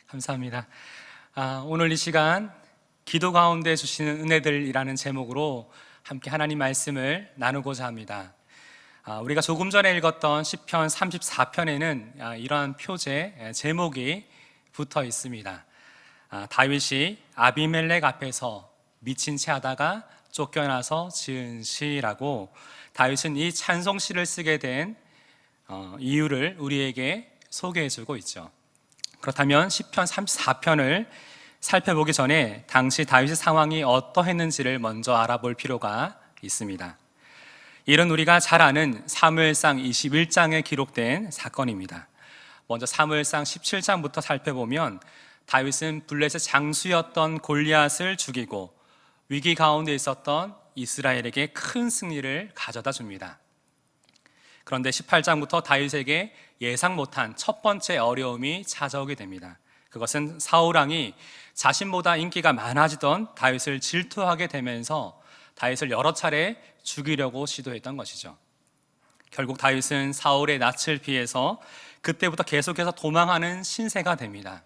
감사합니다. 오늘 이 시간 기도 가운데 주시는 은혜들이라는 제목으로 함께 하나님 말씀을 나누고자 합니다. 우리가 조금 전에 읽었던 시편 34편에는 이러한 표제 제목이 붙어 있습니다. 다윗이 아비멜렉 앞에서 미친 채 하다가 쫓겨나서 지은 시라고, 다윗은 이 찬송시를 쓰게 된 이유를 우리에게 소개해주고 있죠. 그렇다면 시편 34편을 살펴보기 전에 당시 다윗의 상황이 어떠했는지를 먼저 알아볼 필요가 있습니다. 이는 우리가 잘 아는 사무엘상 21장에 기록된 사건입니다. 먼저 사무엘상 17장부터 살펴보면 다윗은 블레셋 장수였던 골리앗을 죽이고 위기 가운데 있었던 이스라엘에게 큰 승리를 가져다 줍니다. 그런데 18장부터 다윗에게 예상 못한 첫 번째 어려움이 찾아오게 됩니다. 그것은 사울왕이 자신보다 인기가 많아지던 다윗을 질투하게 되면서 다윗을 여러 차례 죽이려고 시도했던 것이죠. 결국 다윗은 사울의 낯을 피해서 그때부터 계속해서 도망하는 신세가 됩니다.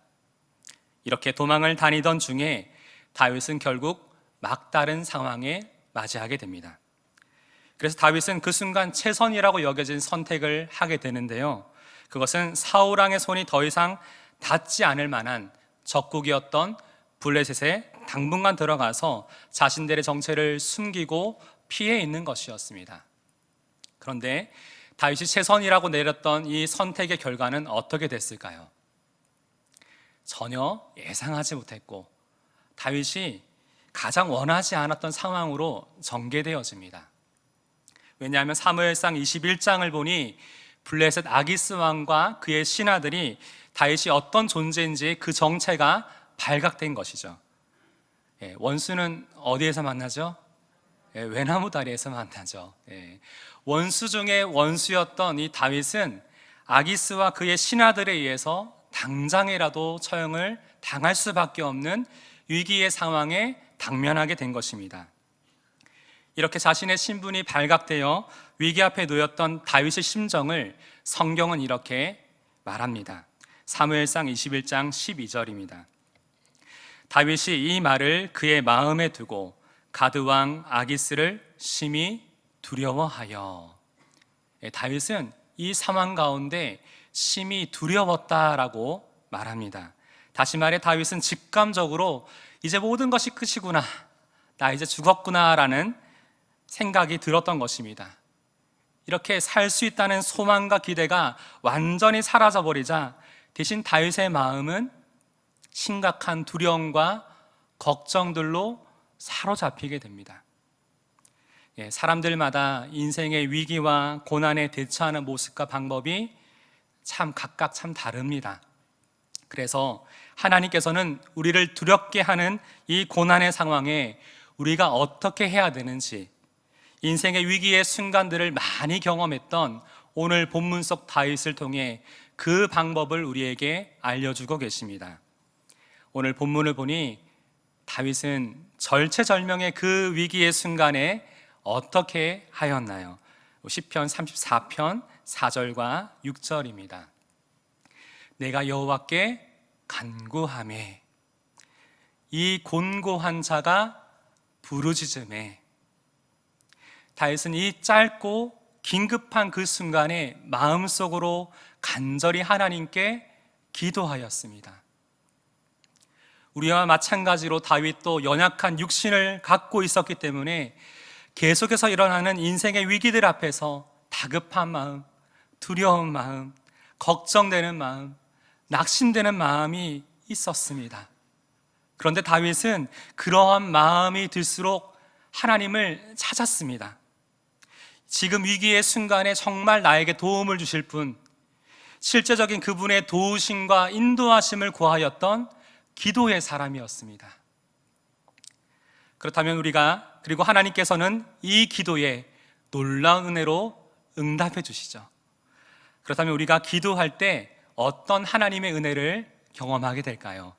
이렇게 도망을 다니던 중에 다윗은 결국 막다른 상황에 맞이하게 됩니다. 그래서 다윗은 그 순간 최선이라고 여겨진 선택을 하게 되는데요, 그것은 사울왕의 손이 더 이상 닿지 않을 만한 적국이었던 블레셋에 당분간 들어가서 자신들의 정체를 숨기고 피해 있는 것이었습니다. 그런데 다윗이 최선이라고 내렸던 이 선택의 결과는 어떻게 됐을까요? 전혀 예상하지 못했고 다윗이 가장 원하지 않았던 상황으로 전개되어집니다. 왜냐하면 사무엘상 21장을 보니 블레셋 아기스 왕과 그의 신하들이 다윗이 어떤 존재인지 그 정체가 발각된 것이죠. 원수는 어디에서 만나죠? 외나무 다리에서 만나죠. 원수 중에 원수였던 이 다윗은 아기스와 그의 신하들에 의해서 당장이라도 처형을 당할 수밖에 없는 위기의 상황에 당면하게 된 것입니다. 이렇게 자신의 신분이 발각되어 위기 앞에 놓였던 다윗의 심정을 성경은 이렇게 말합니다. 사무엘상 21장 12절입니다. 다윗이 이 말을 그의 마음에 두고 가드왕 아기스를 심히 두려워하여. 다윗은 이 상황 가운데 심히 두려웠다라고 말합니다. 다시 말해 다윗은 직감적으로 이제 모든 것이 끝이구나, 나 이제 죽었구나라는 생각이 들었던 것입니다. 이렇게 살 수 있다는 소망과 기대가 완전히 사라져버리자 대신 다윗의 마음은 심각한 두려움과 걱정들로 사로잡히게 됩니다. 사람들마다 인생의 위기와 고난에 대처하는 모습과 방법이 각각 다릅니다. 그래서 하나님께서는 우리를 두렵게 하는 이 고난의 상황에 우리가 어떻게 해야 되는지, 인생의 위기의 순간들을 많이 경험했던 오늘 본문 속 다윗을 통해 그 방법을 우리에게 알려주고 계십니다. 오늘 본문을 보니 다윗은 절체절명의 그 위기의 순간에 어떻게 하였나요? 시편 34편 4절과 6절입니다. 내가 여호와께 간구하매 이 곤고한 자가 부르짖음에. 다윗은 이 짧고 긴급한 그 순간에 마음속으로 간절히 하나님께 기도하였습니다. 우리와 마찬가지로 다윗도 연약한 육신을 갖고 있었기 때문에 계속해서 일어나는 인생의 위기들 앞에서 다급한 마음, 두려운 마음, 걱정되는 마음, 낙심되는 마음이 있었습니다. 그런데 다윗은 그러한 마음이 들수록 하나님을 찾았습니다. 지금 위기의 순간에 정말 나에게 도움을 주실 분, 실제적인 그분의 도우심과 인도하심을 구하였던 기도의 사람이었습니다. 그렇다면 그리고 하나님께서는 이 기도에 놀라운 은혜로 응답해 주시죠. 그렇다면 우리가 기도할 때 어떤 하나님의 은혜를 경험하게 될까요?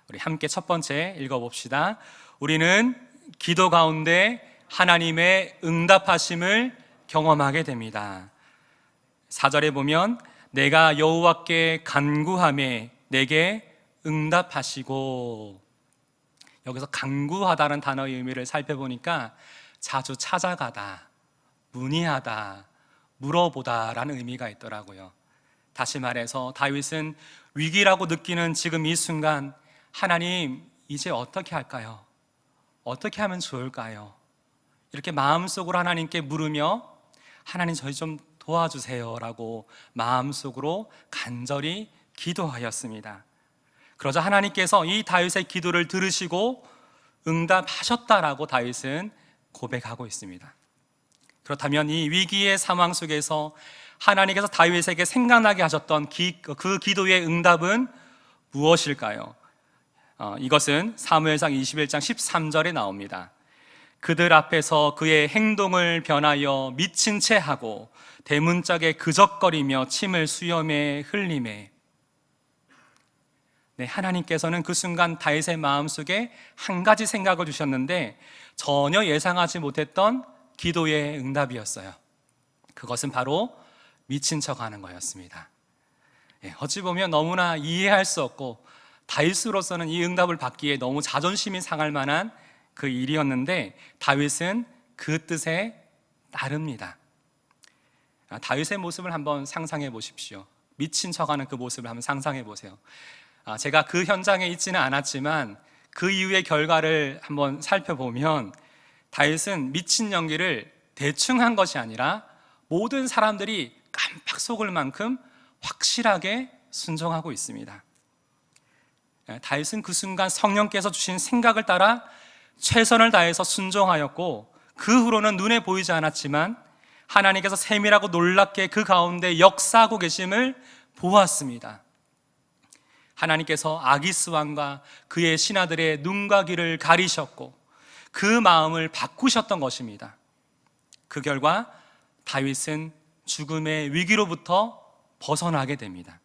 우리 함께 첫 번째 읽어봅시다. 우리는 기도 가운데 하나님의 응답하심을 경험하게 됩니다. 4절에 보면 내가 여호와께 간구하매 내게 응답하시고, 여기서 간구하다는 단어의 의미를 살펴보니까 자주 찾아가다, 문의하다, 물어보다라는 의미가 있더라고요. 다시 말해서 다윗은 위기라고 느끼는 지금 이 순간, 하나님 이제 어떻게 할까요? 어떻게 하면 좋을까요? 이렇게 마음속으로 하나님께 물으며 하나님 저희 좀 도와주세요 라고 마음속으로 간절히 기도하였습니다. 그러자 하나님께서 이 다윗의 기도를 들으시고 응답하셨다라고 다윗은 고백하고 있습니다. 그렇다면 이 위기의 상황 속에서 하나님께서 다윗에게 생각나게 하셨던 그 기도의 응답은 무엇일까요? 이것은 사무엘상 21장 13절에 나옵니다. 그들 앞에서 그의 행동을 변하여 미친 채 하고 대문짝에 그적거리며 침을 수염에 흘리매. 네, 하나님께서는 그 순간 다윗의 마음속에 한 가지 생각을 주셨는데 전혀 예상하지 못했던 기도의 응답이었어요. 그것은 바로 미친 척하는 거였습니다. 어찌 보면 너무나 이해할 수 없고 다윗으로서는 이 응답을 받기에 너무 자존심이 상할 만한 그 일이었는데 다윗은 그 뜻에 따릅니다. 다윗의 모습을 한번 상상해 보십시오. 미친 척하는 그 모습을 한번 상상해 보세요. 제가 그 현장에 있지는 않았지만 그 이후의 결과를 한번 살펴보면 다윗은 미친 연기를 대충 한 것이 아니라 모든 사람들이 깜빡 속을 만큼 확실하게 순종하고 있습니다. 다윗은 그 순간 성령께서 주신 생각을 따라 최선을 다해서 순종하였고 그 후로는 눈에 보이지 않았지만 하나님께서 세밀하고 놀랍게 그 가운데 역사하고 계심을 보았습니다. 하나님께서 아기스 왕과 그의 신하들의 눈과 귀를 가리셨고 그 마음을 바꾸셨던 것입니다. 그 결과 다윗은 죽음의 위기로부터 벗어나게 됩니다.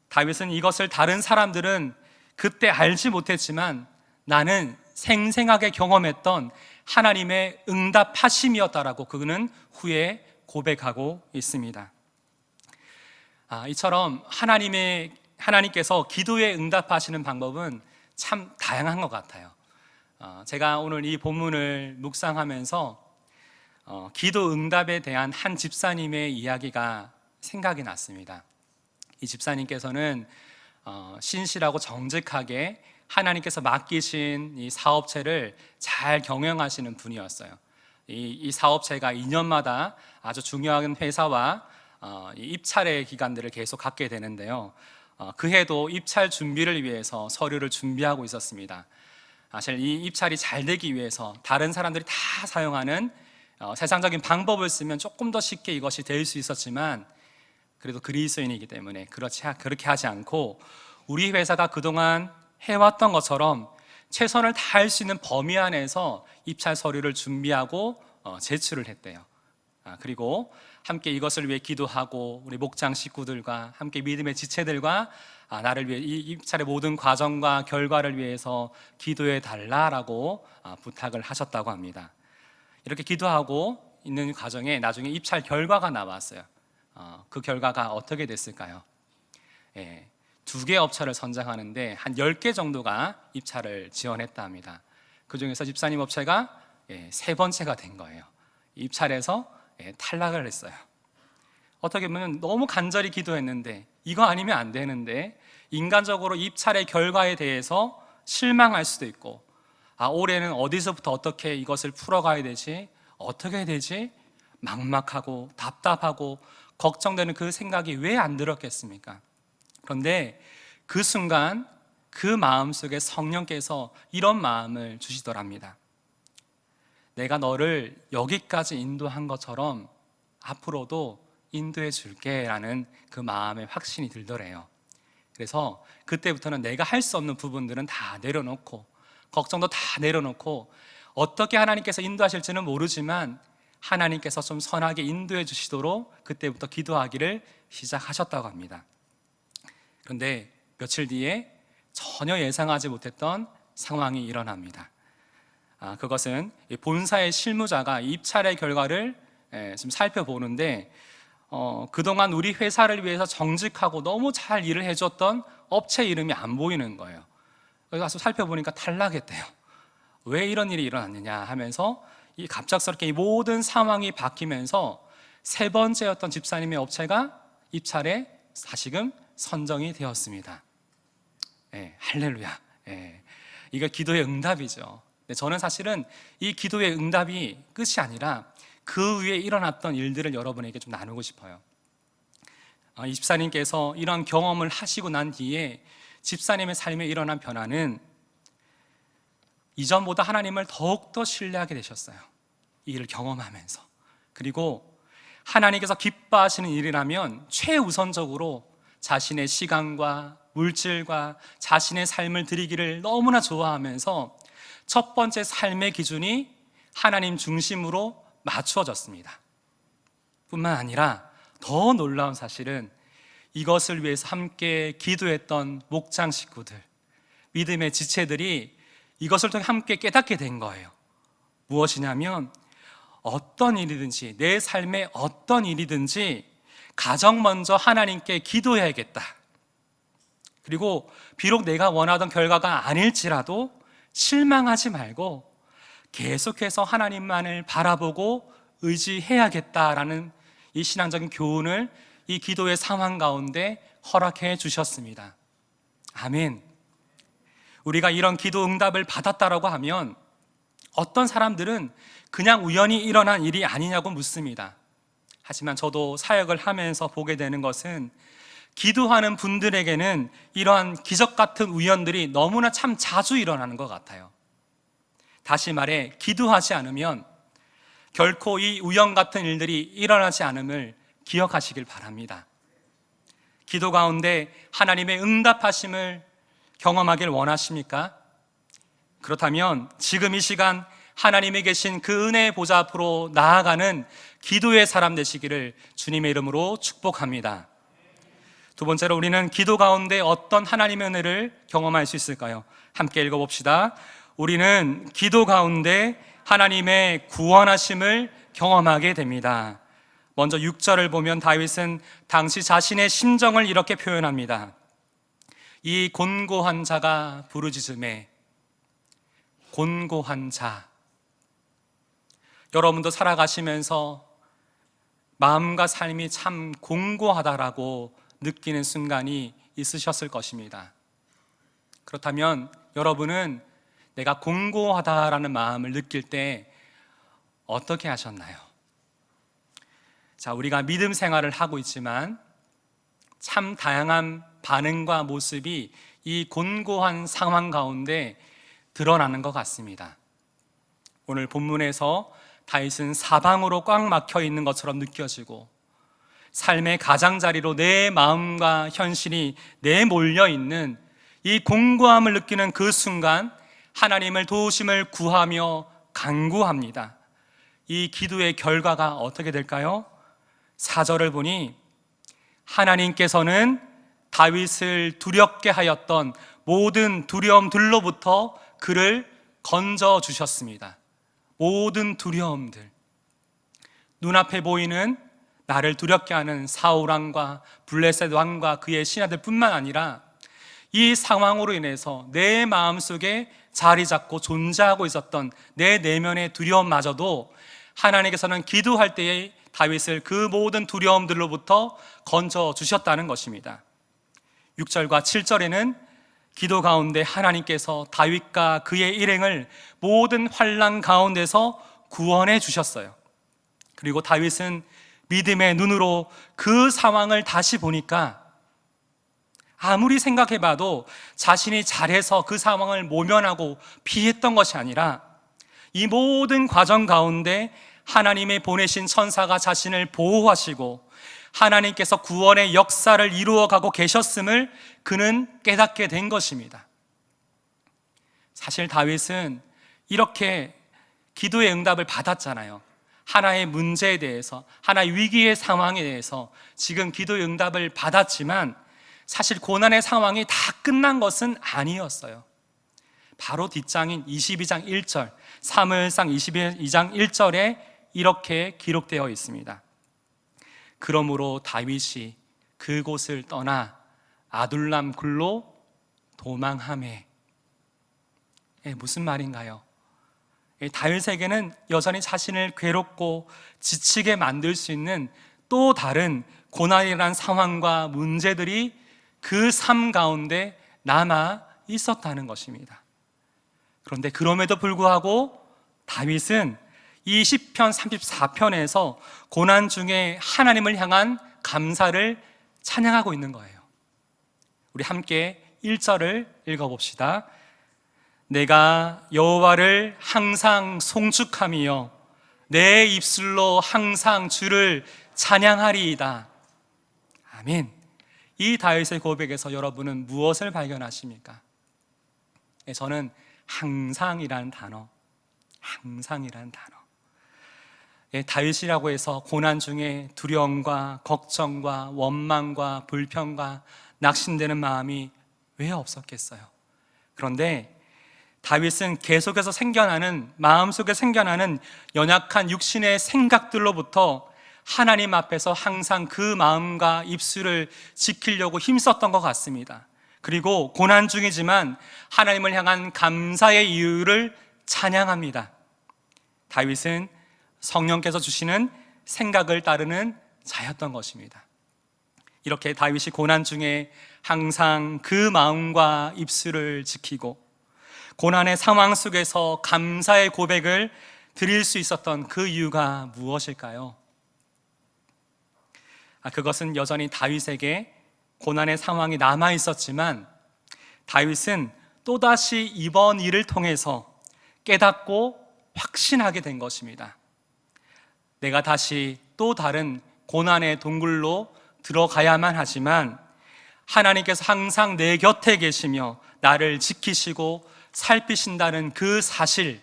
다윗은 이것을 다른 사람들은 그때 알지 못했지만 나는 생생하게 경험했던 하나님의 응답하심이었다라고 그는 후에 고백하고 있습니다. 이처럼 하나님께서 기도에 응답하시는 방법은 참 다양한 것 같아요. 제가 오늘 이 본문을 묵상하면서 기도 응답에 대한 한 집사님의 이야기가 생각이 났습니다. 이 집사님께서는 신실하고 정직하게 하나님께서 맡기신 이 사업체를 잘 경영하시는 분이었어요. 이 사업체가 2년마다 아주 중요한 회사와 입찰의 기간들을 계속 갖게 되는데요. 그 해도 입찰 준비를 위해서 서류를 준비하고 있었습니다. 사실 이 입찰이 잘 되기 위해서 다른 사람들이 다 사용하는 세상적인 방법을 쓰면 조금 더 쉽게 이것이 될 수 있었지만 그래도 그리스도인이기 때문에 그렇게 하지 않고 우리 회사가 그동안 해왔던 것처럼 최선을 다할 수 있는 범위 안에서 입찰 서류를 준비하고 제출을 했대요. 그리고 함께 이것을 위해 기도하고 우리 목장 식구들과 함께 믿음의 지체들과 나를 위해 이 입찰의 모든 과정과 결과를 위해서 기도해 달라라고 부탁을 하셨다고 합니다. 이렇게 기도하고 있는 과정에 나중에 입찰 결과가 나왔어요. 그 결과가 어떻게 됐을까요? 2개 업체를 선정하는데 한 10개 정도가 입찰을 지원했다 합니다. 그 중에서 집사님 업체가 3번째가 된 거예요. 입찰에서 탈락을 했어요. 어떻게 보면 너무 간절히 기도했는데 이거 아니면 안 되는데 인간적으로 입찰의 결과에 대해서 실망할 수도 있고 올해는 어디서부터 어떻게 이것을 풀어가야 되지? 어떻게 해야 되지? 막막하고 답답하고 걱정되는 그 생각이 왜 안 들었겠습니까? 그런데 그 순간 그 마음속에 성령께서 이런 마음을 주시더랍니다. 내가 너를 여기까지 인도한 것처럼 앞으로도 인도해 줄게 라는 그 마음의 확신이 들더래요. 그래서 그때부터는 내가 할 수 없는 부분들은 다 내려놓고 걱정도 다 내려놓고 어떻게 하나님께서 인도하실지는 모르지만 하나님께서 좀 선하게 인도해 주시도록 그때부터 기도하기를 시작하셨다고 합니다. 그런데 며칠 뒤에 전혀 예상하지 못했던 상황이 일어납니다. 그것은 본사의 실무자가 입찰의 결과를 좀 살펴보는데 그동안 우리 회사를 위해서 정직하고 너무 잘 일을 해줬던 업체 이름이 안 보이는 거예요. 그래서 가서 살펴보니까 탈락했대요. 왜 이런 일이 일어났느냐 하면서 이 갑작스럽게 이 모든 상황이 바뀌면서 세 번째였던 집사님의 업체가 입찰에 다시금 선정이 되었습니다. 할렐루야. 이거 기도의 응답이죠. 저는 사실은 이 기도의 응답이 끝이 아니라 그 위에 일어났던 일들을 여러분에게 좀 나누고 싶어요. 이 집사님께서 이런 경험을 하시고 난 뒤에 집사님의 삶에 일어난 변화는 이전보다 하나님을 더욱더 신뢰하게 되셨어요. 이 일을 경험하면서. 그리고 하나님께서 기뻐하시는 일이라면 최우선적으로 자신의 시간과 물질과 자신의 삶을 드리기를 너무나 좋아하면서 첫 번째 삶의 기준이 하나님 중심으로 맞추어졌습니다. 뿐만 아니라 더 놀라운 사실은 이것을 위해서 함께 기도했던 목장 식구들, 믿음의 지체들이 이것을 통해 함께 깨닫게 된 거예요. 무엇이냐면 어떤 일이든지, 내 삶에 어떤 일이든지 가장 먼저 하나님께 기도해야겠다. 그리고 비록 내가 원하던 결과가 아닐지라도 실망하지 말고 계속해서 하나님만을 바라보고 의지해야겠다라는 이 신앙적인 교훈을 이 기도의 상황 가운데 허락해 주셨습니다. 아멘. 우리가 이런 기도 응답을 받았다라고 하면 어떤 사람들은 그냥 우연히 일어난 일이 아니냐고 묻습니다. 하지만 저도 사역을 하면서 보게 되는 것은 기도하는 분들에게는 이러한 기적 같은 우연들이 너무나 참 자주 일어나는 것 같아요. 다시 말해, 기도하지 않으면 결코 이 우연 같은 일들이 일어나지 않음을 기억하시길 바랍니다. 기도 가운데 하나님의 응답하심을 경험하길 원하십니까? 그렇다면 지금 이 시간 하나님이 계신 그 은혜의 보좌 앞으로 나아가는 기도의 사람 되시기를 주님의 이름으로 축복합니다. 두 번째로 우리는 기도 가운데 어떤 하나님의 은혜를 경험할 수 있을까요? 함께 읽어봅시다. 우리는 기도 가운데 하나님의 구원하심을 경험하게 됩니다. 먼저 6절을 보면 다윗은 당시 자신의 심정을 이렇게 표현합니다. 이 곤고한 자가 부르짖음에. 곤고한 자. 여러분도 살아가시면서 마음과 삶이 참 공고하다라고 느끼는 순간이 있으셨을 것입니다. 그렇다면 여러분은 내가 공고하다라는 마음을 느낄 때 어떻게 하셨나요? 자, 우리가 믿음 생활을 하고 있지만 참 다양한 반응과 모습이 이 곤고한 상황 가운데 드러나는 것 같습니다. 오늘 본문에서 다윗은 사방으로 꽉 막혀 있는 것처럼 느껴지고 삶의 가장자리로 내 마음과 현실이 내몰려 있는 이 공고함을 느끼는 그 순간 하나님을 도우심을 구하며 간구합니다. 이 기도의 결과가 어떻게 될까요? 4절을 보니 하나님께서는 다윗을 두렵게 하였던 모든 두려움들로부터 그를 건져 주셨습니다. 모든 두려움들, 눈앞에 보이는 나를 두렵게 하는 사울 왕과 블레셋 왕과 그의 신하들 뿐만 아니라 이 상황으로 인해서 내 마음속에 자리 잡고 존재하고 있었던 내 내면의 두려움마저도 하나님께서는 기도할 때에 다윗을 그 모든 두려움들로부터 건져 주셨다는 것입니다. 6절과 7절에는 기도 가운데 하나님께서 다윗과 그의 일행을 모든 환난 가운데서 구원해 주셨어요. 그리고 다윗은 믿음의 눈으로 그 상황을 다시 보니까 아무리 생각해봐도 자신이 잘해서 그 상황을 모면하고 피했던 것이 아니라 이 모든 과정 가운데 하나님의 보내신 천사가 자신을 보호하시고 하나님께서 구원의 역사를 이루어가고 계셨음을 그는 깨닫게 된 것입니다. 사실 다윗은 이렇게 기도의 응답을 받았잖아요. 하나의 문제에 대해서, 하나의 위기의 상황에 대해서 지금 기도의 응답을 받았지만 사실 고난의 상황이 다 끝난 것은 아니었어요. 바로 뒷장인 22장 1절, 사무엘상 22장 1절에 이렇게 기록되어 있습니다. 그러므로 다윗이 그곳을 떠나 아둘람 굴로 도망하매. 무슨 말인가요? 다윗에게는 여전히 자신을 괴롭고 지치게 만들 수 있는 또 다른 고난이라는 상황과 문제들이 그 삶 가운데 남아 있었다는 것입니다. 그런데 그럼에도 불구하고 다윗은 이 시편 34편에서 고난 중에 하나님을 향한 감사를 찬양하고 있는 거예요. 우리 함께 1절을 읽어봅시다. 내가 여호와를 항상 송축하며 내 입술로 항상 주를 찬양하리이다. 아멘. 이 다윗의 고백에서 여러분은 무엇을 발견하십니까? 저는 항상이라는 단어, 항상이라는 단어. 다윗이라고 해서 고난 중에 두려움과 걱정과 원망과 불평과 낙심되는 마음이 왜 없었겠어요? 그런데 다윗은 계속해서 마음속에 생겨나는 연약한 육신의 생각들로부터 하나님 앞에서 항상 그 마음과 입술을 지키려고 힘썼던 것 같습니다. 그리고 고난 중이지만 하나님을 향한 감사의 이유를 찬양합니다. 다윗은 성령께서 주시는 생각을 따르는 자였던 것입니다. 이렇게 다윗이 고난 중에 항상 그 마음과 입술을 지키고 고난의 상황 속에서 감사의 고백을 드릴 수 있었던 그 이유가 무엇일까요? 그것은 여전히 다윗에게 고난의 상황이 남아 있었지만 다윗은 또다시 이번 일을 통해서 깨닫고 확신하게 된 것입니다. 내가 다시 또 다른 고난의 동굴로 들어가야만 하지만 하나님께서 항상 내 곁에 계시며 나를 지키시고 살피신다는 그 사실,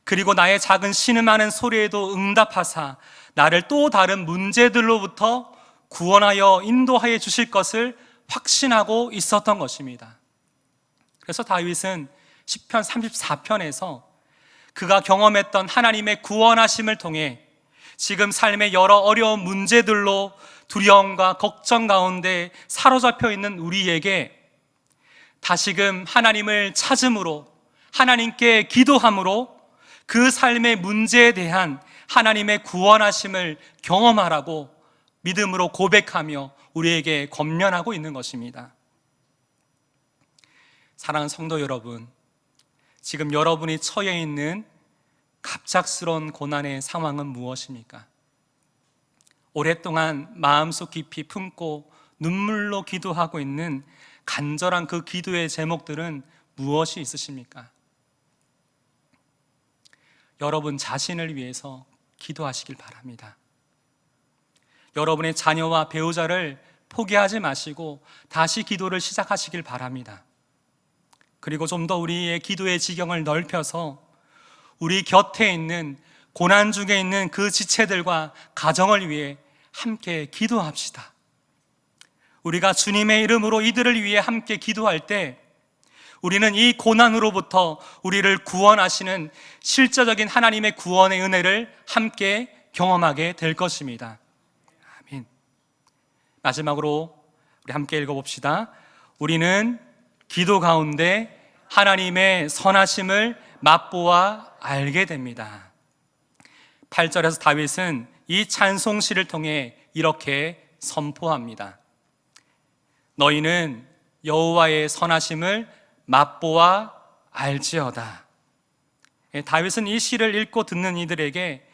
그리고 나의 작은 신음하는 소리에도 응답하사 나를 또 다른 문제들로부터 구원하여 인도하여 주실 것을 확신하고 있었던 것입니다. 그래서 다윗은 시편 34편에서 그가 경험했던 하나님의 구원하심을 통해 지금 삶의 여러 어려운 문제들로 두려움과 걱정 가운데 사로잡혀 있는 우리에게 다시금 하나님을 찾음으로, 하나님께 기도함으로 그 삶의 문제에 대한 하나님의 구원하심을 경험하라고 믿음으로 고백하며 우리에게 권면하고 있는 것입니다. 사랑하는 성도 여러분, 지금 여러분이 처해 있는 갑작스러운 고난의 상황은 무엇입니까? 오랫동안 마음속 깊이 품고 눈물로 기도하고 있는 간절한 그 기도의 제목들은 무엇이 있으십니까? 여러분 자신을 위해서 기도하시길 바랍니다. 여러분의 자녀와 배우자를 포기하지 마시고 다시 기도를 시작하시길 바랍니다. 그리고 좀 더 우리의 기도의 지경을 넓혀서 우리 곁에 있는 고난 중에 있는 그 지체들과 가정을 위해 함께 기도합시다. 우리가 주님의 이름으로 이들을 위해 함께 기도할 때 우리는 이 고난으로부터 우리를 구원하시는 실제적인 하나님의 구원의 은혜를 함께 경험하게 될 것입니다. 아멘. 마지막으로 우리 함께 읽어봅시다. 우리는 기도 가운데 하나님의 선하심을 맛보아 알게 됩니다. 8절에서 다윗은 이 찬송시를 통해 이렇게 선포합니다. 너희는 여호와의 선하심을 맛보아 알지어다. 다윗은 이 시를 읽고 듣는 이들에게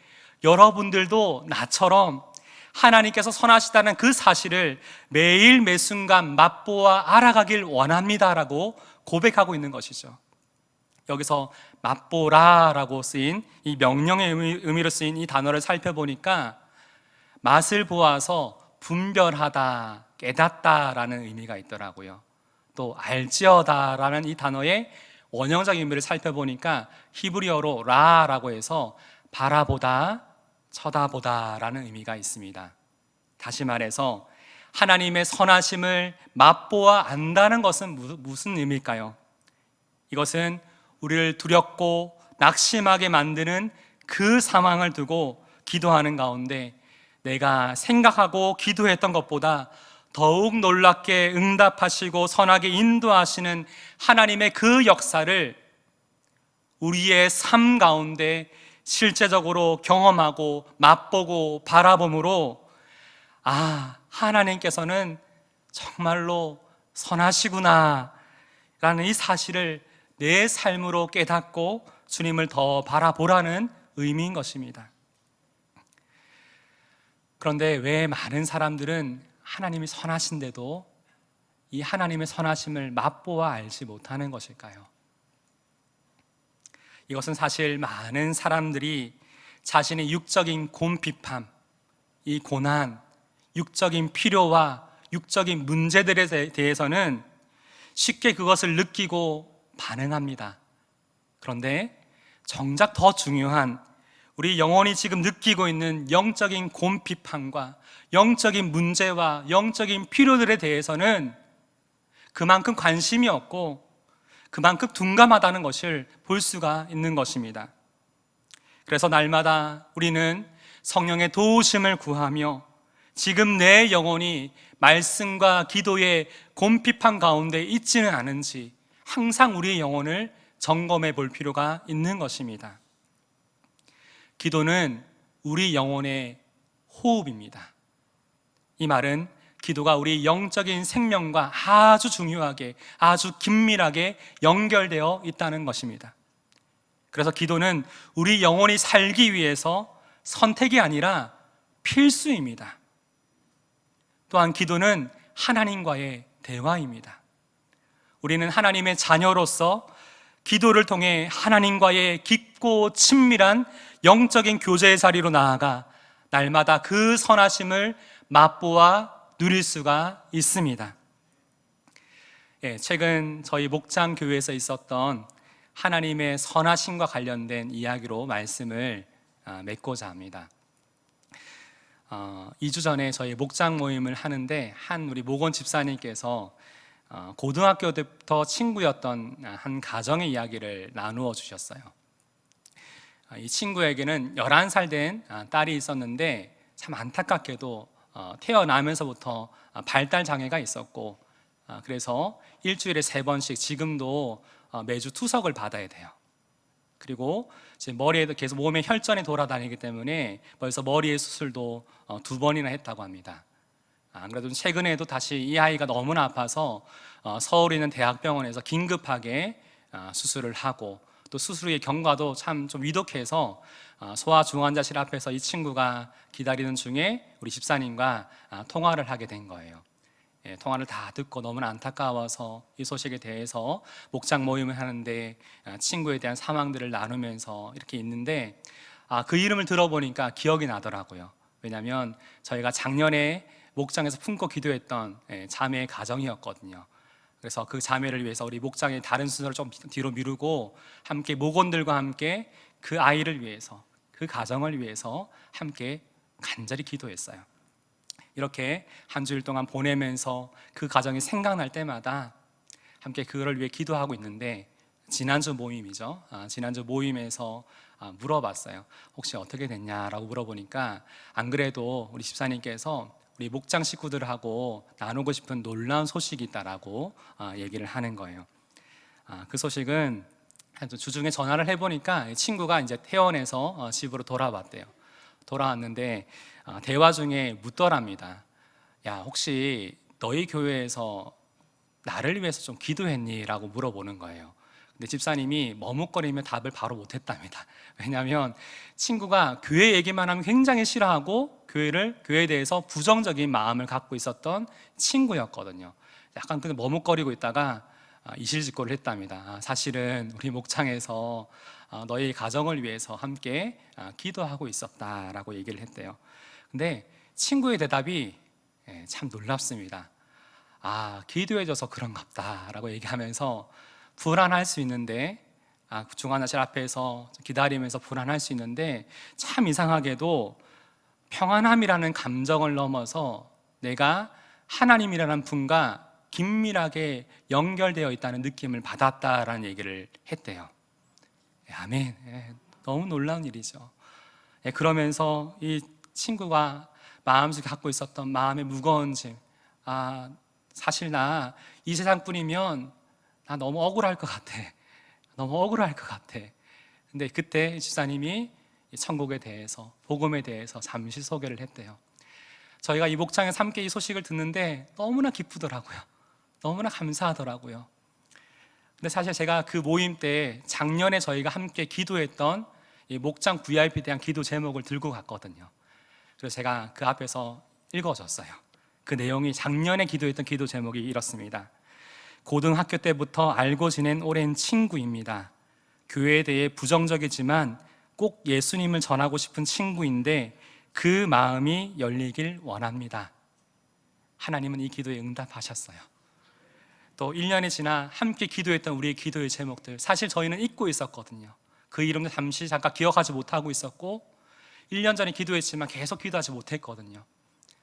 여러분들도 나처럼 하나님께서 선하시다는 그 사실을 매일 매순간 맛보아 알아가길 원합니다라고 고백하고 있는 것이죠. 여기서 맛보라라고 쓰인 이 명령의 의미로 쓰인 이 단어를 살펴보니까 맛을 보아서 분별하다, 깨닫다라는 의미가 있더라고요. 또 알지어다라는 이 단어의 원형적 의미를 살펴보니까 히브리어로 라라고 해서 바라보다, 쳐다보다라는 의미가 있습니다. 다시 말해서 하나님의 선하심을 맛보아 안다는 것은 무슨 의미일까요? 이것은 우리를 두렵고 낙심하게 만드는 그 상황을 두고 기도하는 가운데 내가 생각하고 기도했던 것보다 더욱 놀랍게 응답하시고 선하게 인도하시는 하나님의 그 역사를 우리의 삶 가운데 실제적으로 경험하고 맛보고 바라봄으로 하나님께서는 정말로 선하시구나 라는 이 사실을 내 삶으로 깨닫고 주님을 더 바라보라는 의미인 것입니다. 그런데 왜 많은 사람들은 하나님이 선하신데도 이 하나님의 선하심을 맛보아 알지 못하는 것일까요? 이것은 사실 많은 사람들이 자신의 육적인 곤핍함, 이 고난, 육적인 필요와 육적인 문제들에 대해서는 쉽게 그것을 느끼고 반응합니다. 그런데 정작 더 중요한 우리 영혼이 지금 느끼고 있는 영적인 곤핍함과 영적인 문제와 영적인 필요들에 대해서는 그만큼 관심이 없고 그만큼 둔감하다는 것을 볼 수가 있는 것입니다. 그래서 날마다 우리는 성령의 도우심을 구하며 지금 내 영혼이 말씀과 기도의 곤핍한 가운데 있지는 않은지 항상 우리의 영혼을 점검해 볼 필요가 있는 것입니다. 기도는 우리 영혼의 호흡입니다. 이 말은 기도가 우리 영적인 생명과 아주 중요하게, 아주 긴밀하게 연결되어 있다는 것입니다. 그래서 기도는 우리 영혼이 살기 위해서 선택이 아니라 필수입니다. 또한 기도는 하나님과의 대화입니다. 우리는 하나님의 자녀로서 기도를 통해 하나님과의 깊고 친밀한 영적인 교제의 자리로 나아가 날마다 그 선하심을 맛보아 누릴 수가 있습니다. 최근 저희 목장교회에서 있었던 하나님의 선하심과 관련된 이야기로 말씀을 맺고자 합니다. 2주 전에 저희 목장 모임을 하는데 한 우리 목원 집사님께서 고등학교 때부터 친구였던 한 가정의 이야기를 나누어 주셨어요. 이 친구에게는 11살 된 딸이 있었는데 참 안타깝게도 태어나면서부터 발달 장애가 있었고 그래서 일주일에 3번씩 지금도 매주 투석을 받아야 돼요. 그리고 이제 머리에도 계속 몸에 혈전이 돌아다니기 때문에 벌써 머리의 수술도 2번이나 했다고 합니다. 안 그래도 최근에도 다시 이 아이가 너무나 아파서 서울에 있는 대학병원에서 긴급하게 수술을 하고 또 수술 후의 경과도 참 좀 위독해서 소아중환자실 앞에서 이 친구가 기다리는 중에 우리 집사님과 통화를 하게 된 거예요. 통화를 다 듣고 너무나 안타까워서 이 소식에 대해서 목장 모임을 하는데 친구에 대한 상황들을 나누면서 이렇게 있는데 그 이름을 들어보니까 기억이 나더라고요. 왜냐하면 저희가 작년에 목장에서 품고 기도했던 자매의 가정이었거든요. 그래서 그 자매를 위해서 우리 목장의 다른 순서를 좀 뒤로 미루고 함께 목원들과 함께 그 아이를 위해서, 그 가정을 위해서 함께 간절히 기도했어요. 이렇게 한 주일 동안 보내면서 그 가정이 생각날 때마다 함께 그거를 위해 기도하고 있는데 지난주 모임이죠. 지난주 모임에서 물어봤어요. 혹시 어떻게 됐냐라고 물어보니까 안 그래도 우리 집사님께서 우리 목장 식구들하고 나누고 싶은 놀라운 소식이 있다라고 얘기를 하는 거예요. 그 소식은 주중에 전화를 해보니까 친구가 이제 퇴원해서 집으로 돌아왔대요. 돌아왔는데 대화 중에 묻더랍니다. 야, 혹시 너희 교회에서 나를 위해서 좀 기도했니? 라고 물어보는 거예요. 근데 집사님이 머뭇거리며 답을 바로 못했답니다. 왜냐하면 친구가 교회 얘기만 하면 굉장히 싫어하고 교회에 대해서 부정적인 마음을 갖고 있었던 친구였거든요. 약간 근데 머뭇거리고 있다가 이실직고를 했답니다. 사실은 우리 목장에서 너희 가정을 위해서 함께 기도하고 있었다라고 얘기를 했대요. 근데 친구의 대답이 참 놀랍습니다. 기도해줘서 그런갑다라고 얘기하면서 불안할 수 있는데 중환자실 앞에서 기다리면서 불안할 수 있는데 참 이상하게도 평안함이라는 감정을 넘어서 내가 하나님이라는 분과 긴밀하게 연결되어 있다는 느낌을 받았다라는 얘기를 했대요. 아멘. 너무 놀라운 일이죠. 그러면서 이 친구가 마음속에 갖고 있었던 마음의 무거운 짐, 사실 나 이 세상뿐이면 나 너무 억울할 것 같아. 너무 억울할 것 같아. 근데 그때 집사님이 천국에 대해서, 복음에 대해서 잠시 소개를 했대요. 저희가 이 목장에서 함께 이 소식을 듣는데 너무나 기쁘더라고요. 너무나 감사하더라고요. 근데 사실 제가 그 모임 때 작년에 저희가 함께 기도했던 이 목장 VIP에 대한 기도 제목을 들고 갔거든요. 그래서 제가 그 앞에서 읽어줬어요. 그 내용이 작년에 기도했던 기도 제목이 이렇습니다. 고등학교 때부터 알고 지낸 오랜 친구입니다. 교회에 대해 부정적이지만 꼭 예수님을 전하고 싶은 친구인데 그 마음이 열리길 원합니다. 하나님은 이 기도에 응답하셨어요. 또 1년이 지나 함께 기도했던 우리의 기도의 제목들, 사실 저희는 잊고 있었거든요. 그 이름도 잠깐 기억하지 못하고 있었고 1년 전에 기도했지만 계속 기도하지 못했거든요.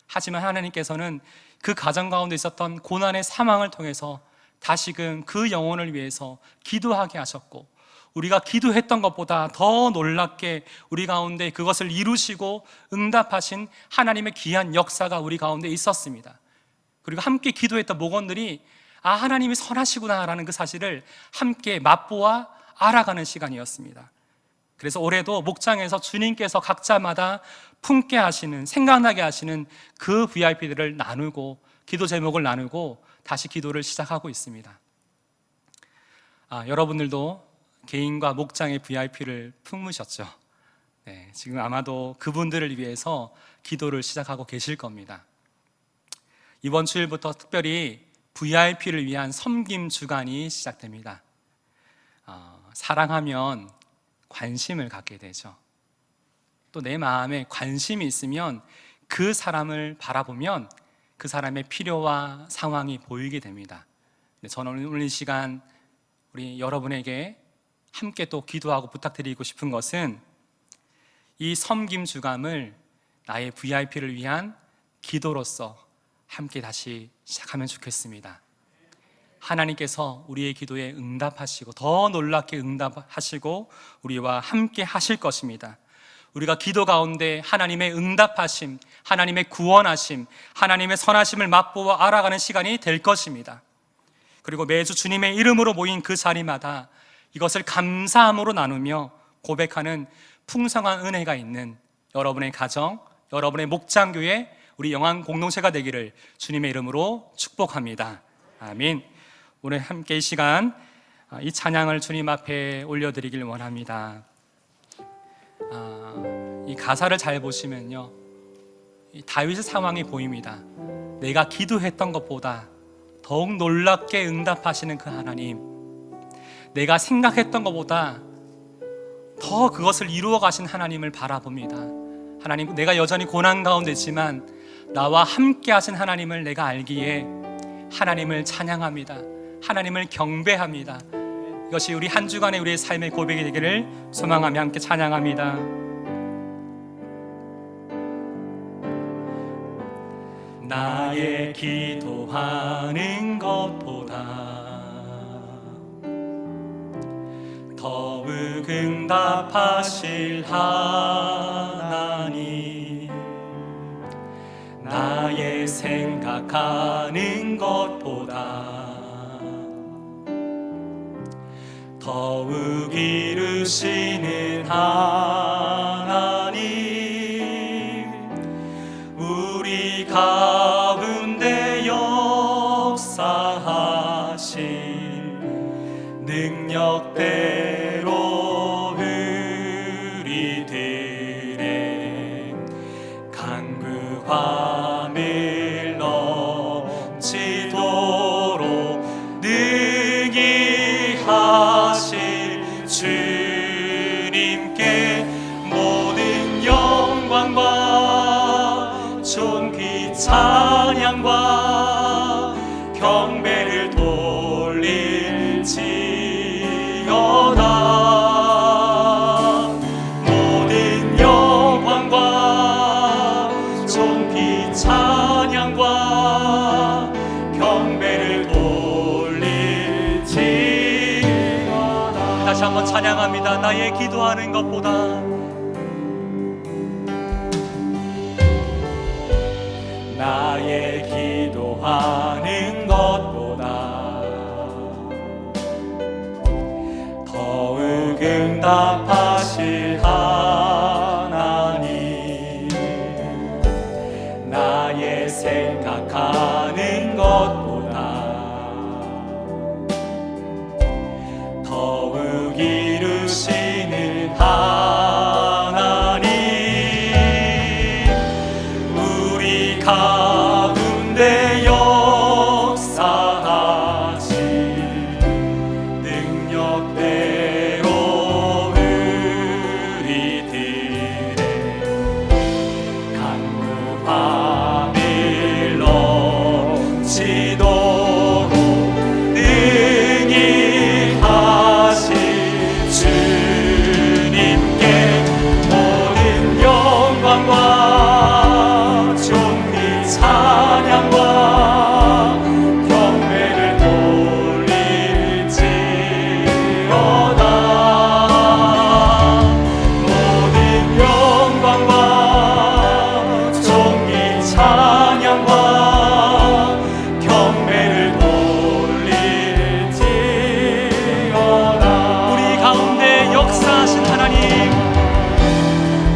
하지만 하나님께서는 그 가정 가운데 있었던 고난의 상황을 통해서 다시금 그 영혼을 위해서 기도하게 하셨고, 우리가 기도했던 것보다 더 놀랍게 우리 가운데 그것을 이루시고 응답하신 하나님의 귀한 역사가 우리 가운데 있었습니다. 그리고 함께 기도했던 목원들이 하나님이 선하시구나라는 그 사실을 함께 맛보아 알아가는 시간이었습니다. 그래서 올해도 목장에서 주님께서 각자마다 품게 하시는, 생각나게 하시는 그 VIP들을 나누고, 기도 제목을 나누고 다시 기도를 시작하고 있습니다. 여러분들도 개인과 목장의 VIP를 품으셨죠? 네, 지금 아마도 그분들을 위해서 기도를 시작하고 계실 겁니다. 이번 주일부터 특별히 VIP를 위한 섬김 주간이 시작됩니다. 사랑하면 관심을 갖게 되죠. 또 내 마음에 관심이 있으면 그 사람을 바라보면 그 사람의 필요와 상황이 보이게 됩니다. 저는 오늘 이 시간 우리 여러분에게 함께 또 기도하고 부탁드리고 싶은 것은 이 섬김 주간을 나의 VIP를 위한 기도로서 함께 다시 시작하면 좋겠습니다. 하나님께서 우리의 기도에 응답하시고 더 놀랍게 응답하시고 우리와 함께 하실 것입니다. 우리가 기도 가운데 하나님의 응답하심, 하나님의 구원하심, 하나님의 선하심을 맛보아 알아가는 시간이 될 것입니다. 그리고 매주 주님의 이름으로 모인 그 자리마다 이것을 감사함으로 나누며 고백하는 풍성한 은혜가 있는 여러분의 가정, 여러분의 목장교회, 우리 영안 공동체가 되기를 주님의 이름으로 축복합니다. 아멘. 오늘 함께 이 시간 이 찬양을 주님 앞에 올려드리길 원합니다. 이 가사를 잘 보시면요, 이 다윗의 상황이 보입니다. 내가 기도했던 것보다 더욱 놀랍게 응답하시는 그 하나님, 내가 생각했던 것보다 더 그것을 이루어 가신 하나님을 바라봅니다. 하나님, 내가 여전히 고난 가운데 있지만 나와 함께 하신 하나님을 내가 알기에 하나님을 찬양합니다. 하나님을 경배합니다. 이것이 우리 한 주간의 우리의 삶의 고백이 되기를 소망하며 함께 찬양합니다. 나의 기도하는 것보다 더욱 응답하실 하나님, 나의 생각하는 것보다 더욱 이루시는 하나님, 우리 가운데 역사하신 능력대로 우리들의 간구함을 넘치도록 능히 하실 주님께 모든 영광과 존귀 찬양과 경배를 돌릴지어다. 모든 영광과 존귀 찬양과 경배를 돌릴지어다. 다시 한번 찬양합니다. 나의 기도하는 것보다 나의 기도하 생각하는 것보다 더욱 이루시는 하나님, 우리 가운데 역사하신 능력대로 우리들의 강구함을 넘치도록 능히 하신 주님께 모든 영광과 존귀 찬양과 경배를 돌릴지어다. 모든 영광과 존귀 찬양과 경배를 돌릴지어다. 우리 가운데 역사하신 하나님,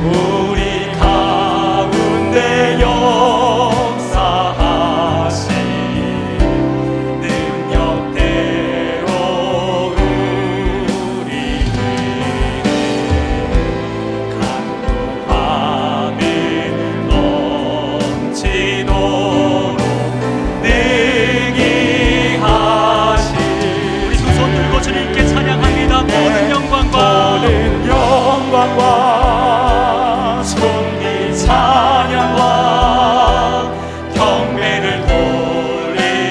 우리 가운데 역사하신 능력대로 우리들의 강구함을 넘치도록 능히 하신, 우리 두 손 들고 주님께 찬양합니다. 모든 영광과 존귀 찬양과 경배를 돌릴지어다.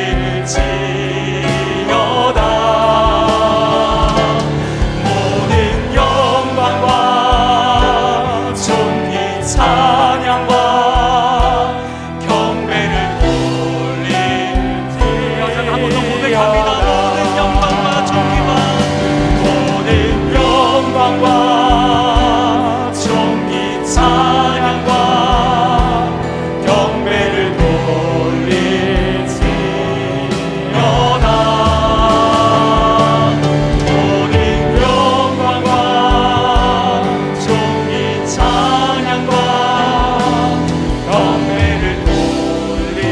모든 영광과 존귀 찬양과 경배를 돌릴지어다. 한 번 더 고백합니다. 모든 영광과 존귀와 모든 영광과 존귀 찬양과 경배를 돌릴지어다. 모든 영광과 존귀 찬양과 경배를 돌릴지어다.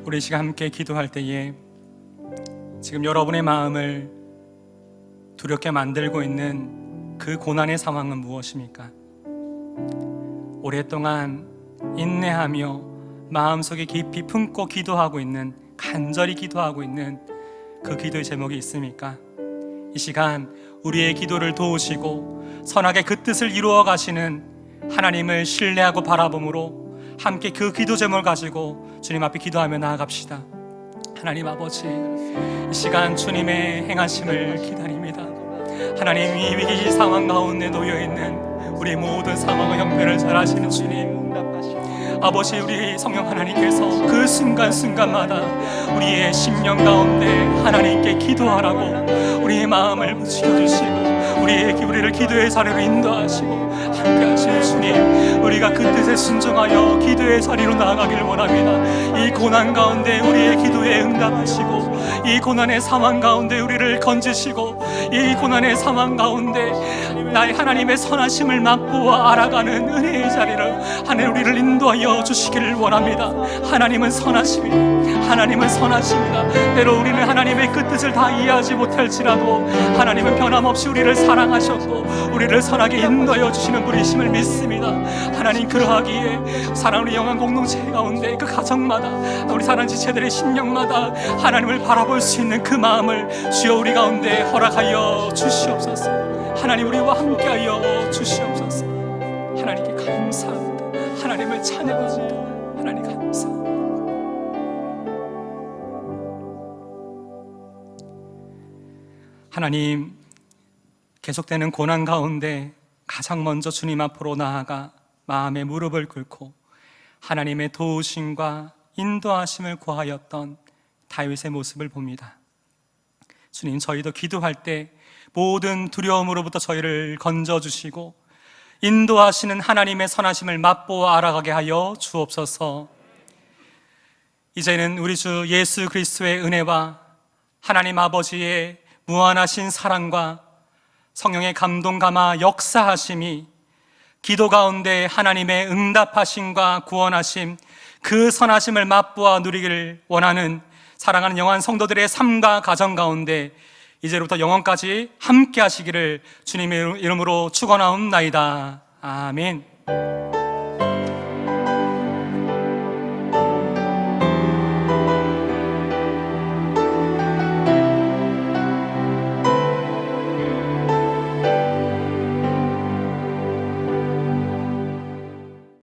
우리 시간 함께 기도할 때에 지금 여러분의 마음을 두렵게 만들고 있는 그 고난의 상황은 무엇입니까? 오랫동안 인내하며 마음속에 깊이 품고 기도하고 있는, 간절히 기도하고 있는 그 기도의 제목이 있습니까? 이 시간 우리의 기도를 도우시고 선하게 그 뜻을 이루어 가시는 하나님을 신뢰하고 바라봄으로 함께 그 기도 제목을 가지고 주님 앞에 기도하며 나아갑시다. 하나님 아버지, 이 시간 주님의 행하심을 기다립니다. 하나님, 이 위기 상황 가운데 놓여있는 우리 모든 상황과 형편을 잘 아시는 주님, 아버지, 우리 성령 하나님께서 그 순간순간마다 우리의 심령 가운데 하나님께 기도하라고 우리의 마음을 붙여주시고 우리를 기도의 자리로 인도하시고 함께 하시는 주님, 우리가 그 뜻에 순종하여 기도의 자리로 나아가길 원합니다. 이 고난 가운데 우리의 기도에 응답하시고 이 고난의 상황 가운데 우리를 건지시고 이 고난의 상황 가운데 나의 하나님의 선하심을 맛보아 알아가는 은혜의 자리를 하나님 우리를 인도하여 주시기를 원합니다. 하나님은 선하십니다. 하나님은 선하십니다. 때로 우리는 하나님의 그 뜻을 다 이해하지 못할지라도 하나님은 변함없이 우리를 사랑하셨고 우리를 선하게 인도하여 주시는 분이심을 믿습니다. 하나님, 그러하기에 사랑하는 영원 공동체 가운데 그 가정마다 우리 사랑하는 지체들의 심령마다 하나님을 바라볼 수 있는 그 마음을 주여 우리 가운데 허락하여 주시옵소서. 하나님, 우리와 함께하여 주시옵소서. 하나님께 감사합니다. 하나님을 찬양합니다. 하나님 감사합니다. 하나님, 계속되는 고난 가운데 가장 먼저 주님 앞으로 나아가 마음의 무릎을 꿇고 하나님의 도우심과 인도하심을 구하였던 다윗의 모습을 봅니다. 주님, 저희도 기도할 때 모든 두려움으로부터 저희를 건져주시고 인도하시는 하나님의 선하심을 맛보아 알아가게 하여 주옵소서. 이제는 우리 주 예수 그리스도의 은혜와 하나님 아버지의 무한하신 사랑과 성령의 감동 감화 역사하심이 기도 가운데 하나님의 응답하심과 구원하심, 그 선하심을 맛보아 누리기를 원하는 사랑하는 영원 성도들의 삶과 가정 가운데 이제부터 영원까지 함께 하시기를 주님의 이름으로 축원하옵나이다. 아멘.